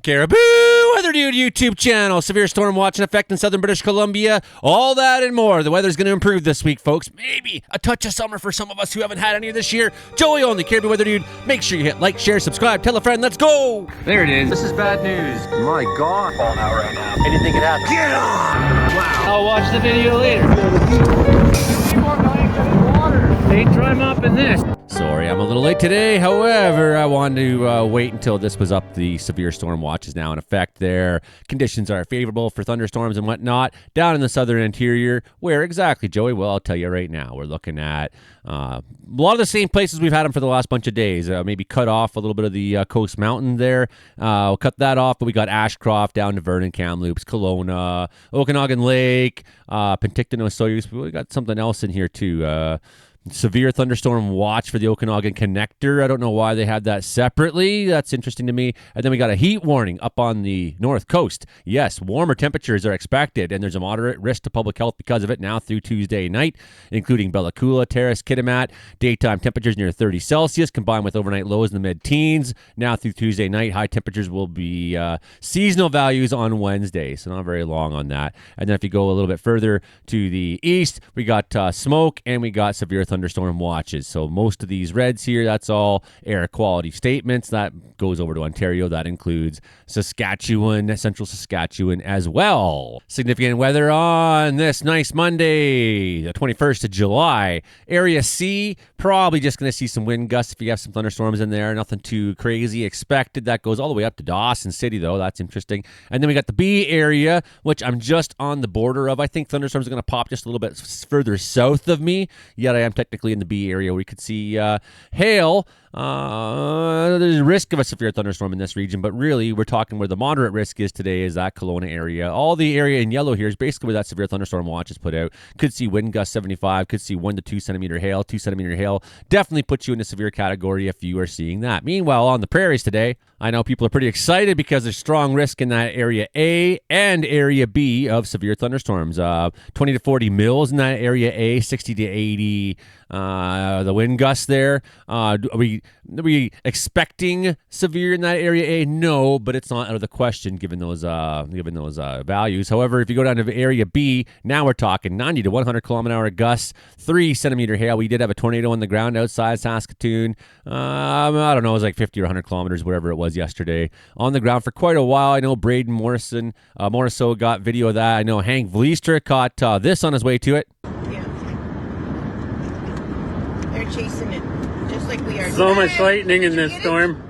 Caribou Weather Dude YouTube channel. Severe storm watch in effect in southern British Columbia. All that and more. The weather's going to improve this week, folks. Maybe a touch of summer for some of us who haven't had any this year. Joey only, Caribou Weather Dude. Make sure you hit like, share, subscribe, tell a friend. Let's go. There it is. This is bad news. My God. Falling out right now. Anything could happen. Get on! Wow. I'll watch the video later. 3 more million in water. They dry mopping this. Sorry, I'm a little late today. However, I wanted to wait until this was up. The severe storm watch is now in effect there. Conditions are favorable for thunderstorms and whatnot down in the southern interior. Where exactly, Joey? Well, I'll tell you right now. We're looking at a lot of the same places we've had them for the last bunch of days. Maybe cut off a little bit of the Coast Mountain there. We'll cut that off, but we got Ashcroft down to Vernon, Kamloops, Kelowna, Okanagan Lake, Penticton, Osoyoos. We got something else in here too. Severe thunderstorm watch for the Okanagan Connector. I don't know why they had that separately. That's interesting to me. And then we got a heat warning up on the north coast. Yes, warmer temperatures are expected, and there's a moderate risk to public health because of it now through Tuesday night, including Bella Coola, Terrace, Kitimat. Daytime temperatures near 30 Celsius, combined with overnight lows in the mid-teens. Now through Tuesday night, high temperatures will be seasonal values on Wednesday, so not very long on that. And then if you go a little bit further to the east, we got smoke, and we got severe thunderstorm watches. So most of these reds here, that's all air quality statements. That goes over to Ontario. That includes Saskatchewan, central Saskatchewan as well. Significant weather on this nice Monday, the 21st of July. Area C, probably just going to see some wind gusts if you have some thunderstorms in there. Nothing too crazy expected. That goes all the way up to Dawson City, though. That's interesting. And then we got the B area, which I'm just on the border of. I think thunderstorms are going to pop just a little bit further south of me. Yet I am technically in the B area. We could see hail. There's a risk of a severe thunderstorm in this region, but really we're talking where the moderate risk is today is that Kelowna area. All the area in yellow here is basically where that severe thunderstorm watch is put out. Could see wind gusts 75, could see 1 to 2 centimeter hail. 2 centimeter hail definitely puts you in the severe category if you are seeing that. Meanwhile, on the prairies today, I know people are pretty excited because there's strong risk in that area A and area B of severe thunderstorms. 20 to 40 mils in that area A, 60 to 80 the wind gusts there. Are we expecting severe in that area A? No, but it's not out of the question given those values. However, if you go down to area B, now we're talking 90 to 100 kilometer-hour gusts, 3 centimeter hail. We did have a tornado on the ground outside Saskatoon. I don't know, it was like 50 or 100 kilometers, whatever it was yesterday. On the ground for quite a while. I know Braden Morriso got video of that. I know Hank Vliestra caught this on his way to it. Yeah. They're chasing it just like we are. So much lightning in this storm.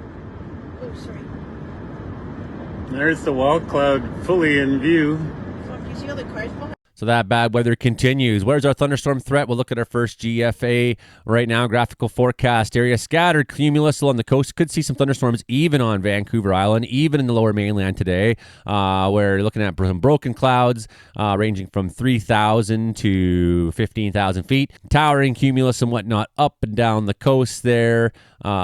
Oh, sorry. There's the wall cloud fully in view. So do you see all the cars behind? So that bad weather continues. Where's our thunderstorm threat? We'll look at our first GFA right now. Graphical forecast area scattered cumulus along the coast. Could see some thunderstorms even on Vancouver Island, even in the lower mainland today. We're looking at some broken clouds ranging from 3,000 to 15,000 feet. Towering cumulus and whatnot up and down the coast there.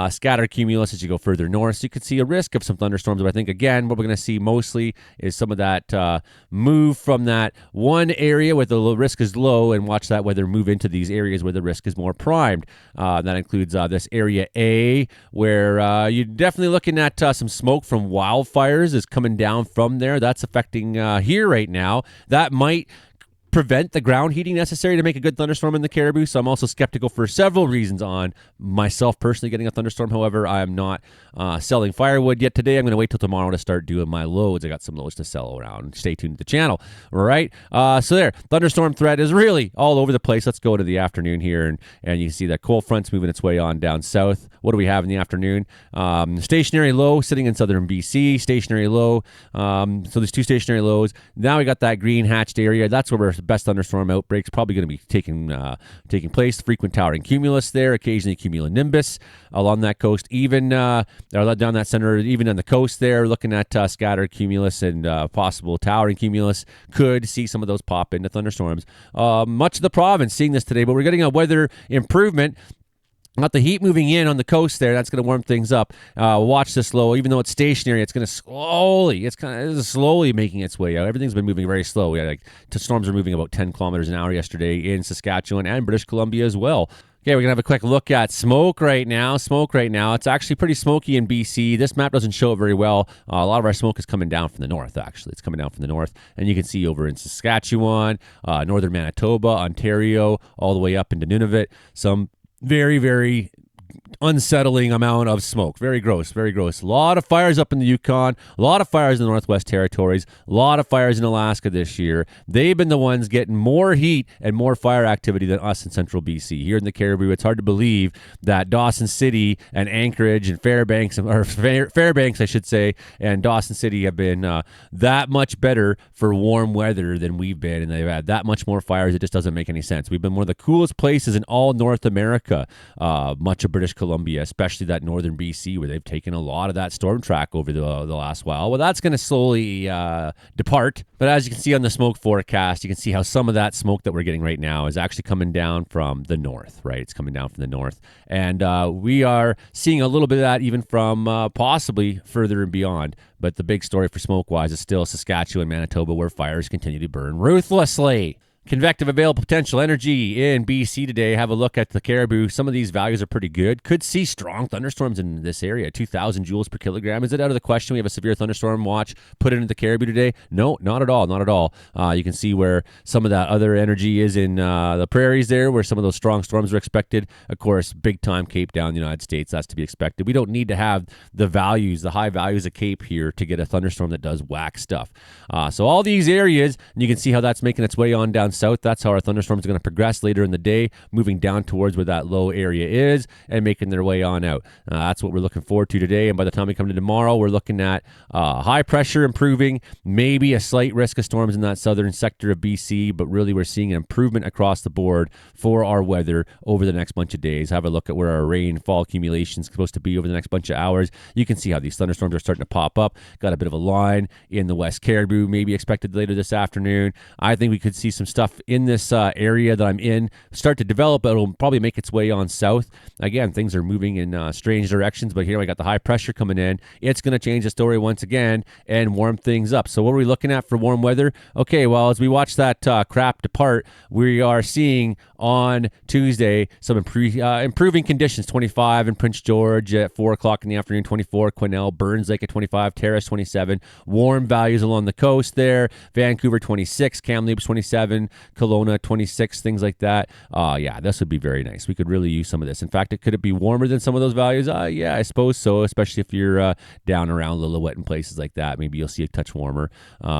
Scattered cumulus as you go further north. So you could see a risk of some thunderstorms. But I think, again, what we're going to see mostly is some of that move from that one area where the risk is low and watch that weather move into these areas where the risk is more primed. That includes this area A where you're definitely looking at some smoke from wildfires is coming down from there. That's affecting here right now. That might prevent the ground heating necessary to make a good thunderstorm in the Caribou. So I'm also skeptical for several reasons on myself personally getting a thunderstorm. However, I am not selling firewood yet today. I'm going to wait till tomorrow to start doing my loads. I got some loads to sell around. Stay tuned to the channel. All right. So there, thunderstorm threat is really all over the place. Let's go to the afternoon here, and you can see that cold front's moving its way on down south. What do we have in the afternoon? Stationary low sitting in southern BC. Stationary low. So there's 2 stationary lows. Now we got that green hatched area. That's where we're best thunderstorm outbreaks probably going to be taking place. Frequent towering cumulus there, occasionally cumulonimbus along that coast, even down that center, even on the coast there, looking at scattered cumulus and possible towering cumulus. Could see some of those pop into thunderstorms. Much of the province seeing this today, but we're getting a weather improvement Got the heat moving in on the coast there. That's going to warm things up. Watch this low. Even though it's stationary, it's going to slowly making its way out. Everything's been moving very slow. Storms are moving about 10 kilometers an hour yesterday in Saskatchewan and British Columbia as well. Okay, we're going to have a quick look at smoke right now. It's actually pretty smoky in BC. This map doesn't show it very well. A lot of our smoke is coming down from the north, actually. It's coming down from the north. And you can see over in Saskatchewan, northern Manitoba, Ontario, all the way up into Nunavut, some very, very unsettling amount of smoke. Very gross, very gross. A lot of fires up in the Yukon, a lot of fires in the Northwest Territories, a lot of fires in Alaska this year. They've been the ones getting more heat and more fire activity than us in central BC. Here in the Caribou, it's hard to believe that Dawson City and Anchorage and Fairbanks, I should say, and Dawson City have been that much better for warm weather than we've been, and they've had that much more fires. It just doesn't make any sense. We've been one of the coolest places in all North America, much of British Columbia, especially that northern BC, where they've taken a lot of that storm track over the last while. Well, that's going to slowly depart. But as you can see on the smoke forecast, you can see how some of that smoke that we're getting right now is actually coming down from the north, right? It's coming down from the north. And we are seeing a little bit of that even from possibly further and beyond. But the big story for smoke-wise is still Saskatchewan, Manitoba, where fires continue to burn ruthlessly. Convective available potential energy in BC today. Have a look at the Caribou. Some of these values are pretty good. Could see strong thunderstorms in this area. 2,000 joules per kilogram. Is it out of the question we have a severe thunderstorm watch put into the Caribou today? No, not at all. Not at all. You can see where some of that other energy is in the prairies there, where some of those strong storms are expected. Of course, big time Cape down in the United States. That's to be expected. We don't need to have the high values of Cape here to get a thunderstorm that does whack stuff. So all these areas, and you can see how that's making its way on down south. That's how our thunderstorms are going to progress later in the day, moving down towards where that low area is and making their way on out. That's what we're looking forward to today. And by the time we come to tomorrow, we're looking at high pressure improving, maybe a slight risk of storms in that southern sector of BC, but really we're seeing an improvement across the board for our weather over the next bunch of days. Have a look at where our rainfall accumulation is supposed to be over the next bunch of hours. You can see how these thunderstorms are starting to pop up. Got a bit of a line in the West Caribou, maybe expected later this afternoon. I think we could see some stuff in this area that I'm in start to develop. It'll probably make its way on south. Again, things are moving in strange directions, but here we got the high pressure coming in. It's going to change the story once again and warm things up. So what are we looking at for warm weather? Okay, well, as we watch that crap depart, we are seeing on Tuesday some improving conditions. 25 in Prince George at 4 o'clock in the afternoon, 24 Quesnel, Burns Lake at 25, Terrace 27. Warm values along the coast there. Vancouver 26, Kamloops 27, Kelowna 26, things like that. Yeah, this would be very nice. We could really use some of this. In fact, could it be warmer than some of those values? Yeah, I suppose so, especially if you're down around Lillooet and places like that. Maybe you'll see a touch warmer.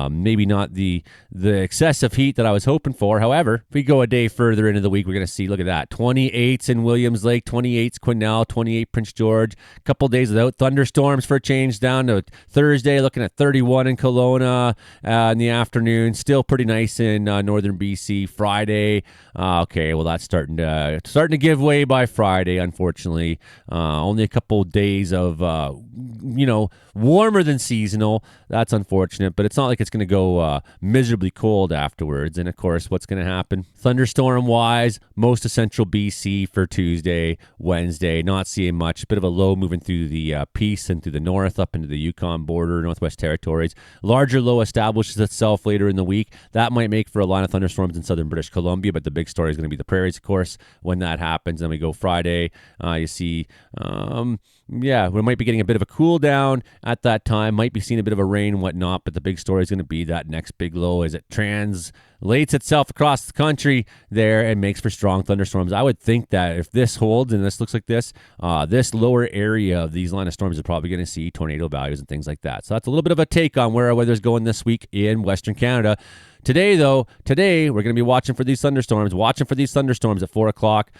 Maybe not the excessive heat that I was hoping for. However, if we go a day further into the week, we're going to see, look at that, 28s in Williams Lake, 28s Quesnel, 28 Prince George. A couple days without thunderstorms for a change down to Thursday, looking at 31 in Kelowna in the afternoon. Still pretty nice in northern BC. Friday, okay, well, that's starting to give way by Friday, unfortunately. Only a couple days of warmer than seasonal. That's unfortunate, but it's not like it's going to go miserably cold afterwards. And of course, what's going to happen thunderstorm wise, most of central BC for Tuesday, Wednesday, not seeing much. Bit of a low moving through the Peace and through the north up into the Yukon border, Northwest Territories. Larger low establishes itself later in the week. That might make for a line of thunderstorms in southern British Columbia, but the big story is going to be the Prairies, of course, when that happens. Then we go Friday. You see, we might be getting a bit of a cool down at that time, might be seeing a bit of a rain and whatnot, but the big story is going to be that next big low as it translates itself across the country there and makes for strong thunderstorms. I would think that if this holds and this looks like this lower area of these line of storms is probably going to see tornado values and things like that. So that's a little bit of a take on where our weather's going this week in Western Canada. Today, we're going to be watching for these thunderstorms at 4 o'clock.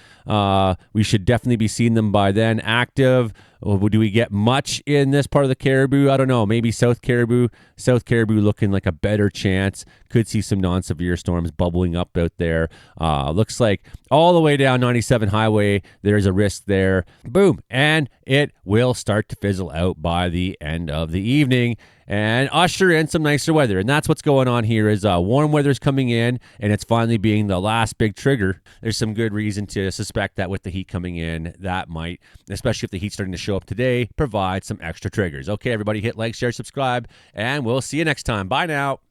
We should definitely be seeing them by then. Active. Do we get much in this part of the Caribou? I don't know. Maybe South Caribou looking like a better chance. Could see some non-severe storms bubbling up out there. Looks like all the way down 97 highway, there's a risk there. Boom. And it will start to fizzle out by the end of the evening. and usher in some nicer weather. And that's what's going on here is warm weather's coming in, and it's finally being the last big trigger. There's some good reason to suspect that with the heat coming in, that might, especially if the heat's starting to show up today, provide some extra triggers. Okay, everybody, hit like, share, subscribe, and we'll see you next time. Bye now.